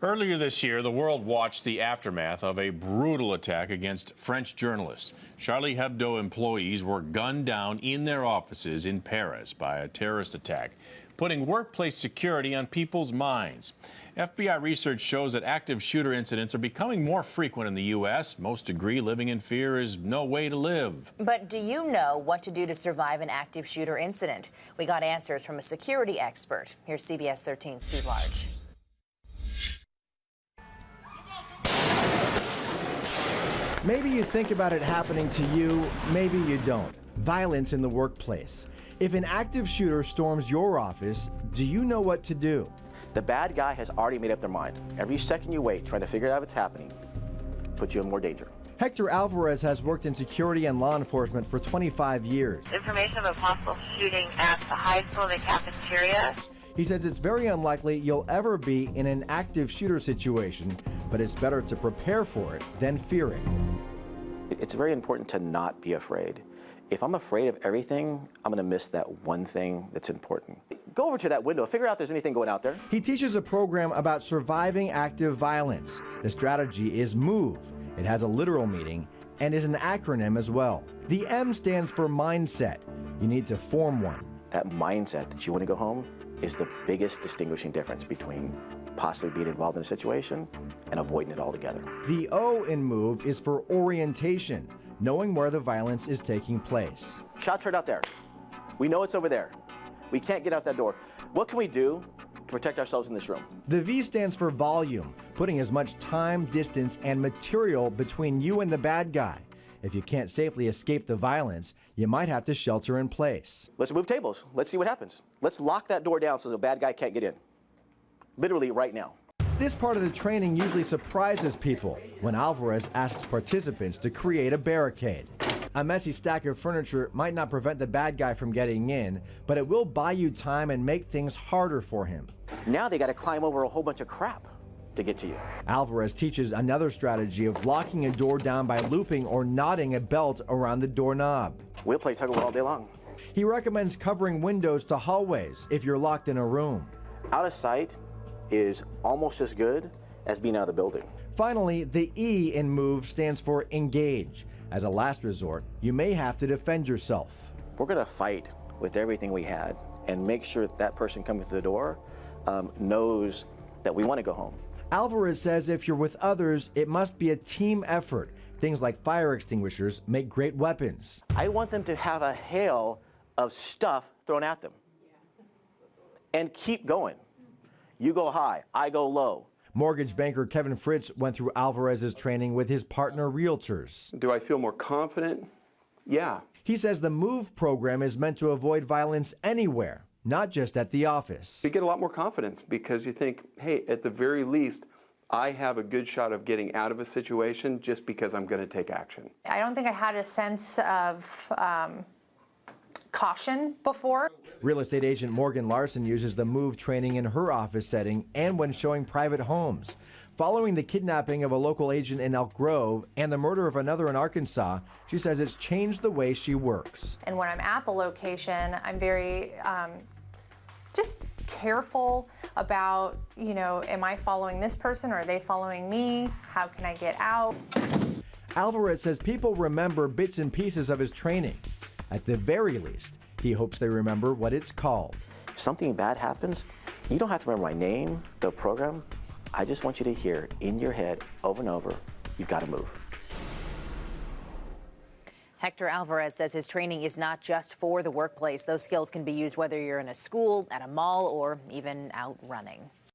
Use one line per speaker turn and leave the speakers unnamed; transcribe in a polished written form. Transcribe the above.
Earlier this year, the world watched the aftermath of a brutal attack against French journalists. Charlie Hebdo employees were gunned down in their offices in Paris by a terrorist attack, putting workplace security on people's minds. FBI research shows that active shooter incidents are becoming more frequent in the U.S. Most agree living in fear is no way to live.
But do you know what to do to survive an active shooter incident? We got answers from a security expert. Here's CBS 13's Steve Large.
Maybe you think about it happening to you, maybe you don't. Violence in the workplace. If an active shooter storms your office, do you know what to do?
The bad guy has already made up their mind. Every second you wait trying to figure out what's happening puts you in more danger.
Hector Alvarez has worked in security and law enforcement for 25 years.
Information of a possible shooting at the high school, the cafeteria.
He says it's very unlikely you'll ever be in an active shooter situation, but it's better to prepare for it than fear it.
It's very important to not be afraid. If I'm afraid of everything, I'm going to miss that one thing that's important. Go over to that window, figure out if there's anything going out there.
He teaches a program about surviving active violence. The strategy is MOVE. It has a literal meaning and is an acronym as well. The M stands for mindset. You need to form one.
That mindset that you want to go home is the biggest distinguishing difference between possibly being involved in a situation and avoiding it altogether.
The O in MOVE is for orientation, knowing where the violence is taking place.
Shots heard out there. We know it's over there. We can't get out that door. What can we do to protect ourselves in this room?
The V stands for volume, putting as much time, distance, and material between you and the bad guy. If you can't safely escape the violence, you might have to shelter in place.
Let's move tables. Let's see what happens. Let's lock that door down so the bad guy can't get in. Literally right now.
This part of the training usually surprises people when Alvarez asks participants to create a barricade. A messy stack of furniture might not prevent the bad guy from getting in, but it will buy you time and make things harder for him.
Now they got to climb over a whole bunch of crap to get to you.
Alvarez teaches another strategy of locking a door down by looping or knotting a belt around the doorknob.
We'll play tug of war all day long.
He recommends covering windows to hallways if you're locked in a room.
Out of sight is almost as good as being out of the building.
Finally, the E in MOVE stands for engage. As a last resort, you may have to defend yourself.
We're going to fight with everything we had and make sure that person coming through the door knows that we want to go home.
Alvarez says if you're with others, it must be a team effort. Things like fire extinguishers make great weapons.
I want them to have a hail of stuff thrown at them and keep going. You go high, I go low.
Mortgage banker Kevin Fritz went through Alvarez's training with his partner realtors.
Do I feel more confident? Yeah.
He says the MOVE program is meant to avoid violence anywhere, not just at the office.
You get a lot more confidence because you think, hey, at the very least, I have a good shot of getting out of a situation just because I'm going to take action.
I don't think I had a sense of caution before.
Real estate agent Morgan Larson uses the MOVE training in her office setting and when showing private homes. Following the kidnapping of a local agent in Elk Grove and the murder of another in Arkansas, she says it's changed the way she works.
And when I'm at the location, I'm very just careful about, am I following this person or are they following me? How can I get out?
Alvarez says people remember bits and pieces of his training. At the very least, he hopes they remember what it's called.
If something bad happens, you don't have to remember my name, the program. I just want you to hear in your head over and over, you've got to move.
Hector Alvarez says his training is not just for the workplace. Those skills can be used whether you're in a school, at a mall, or even out running.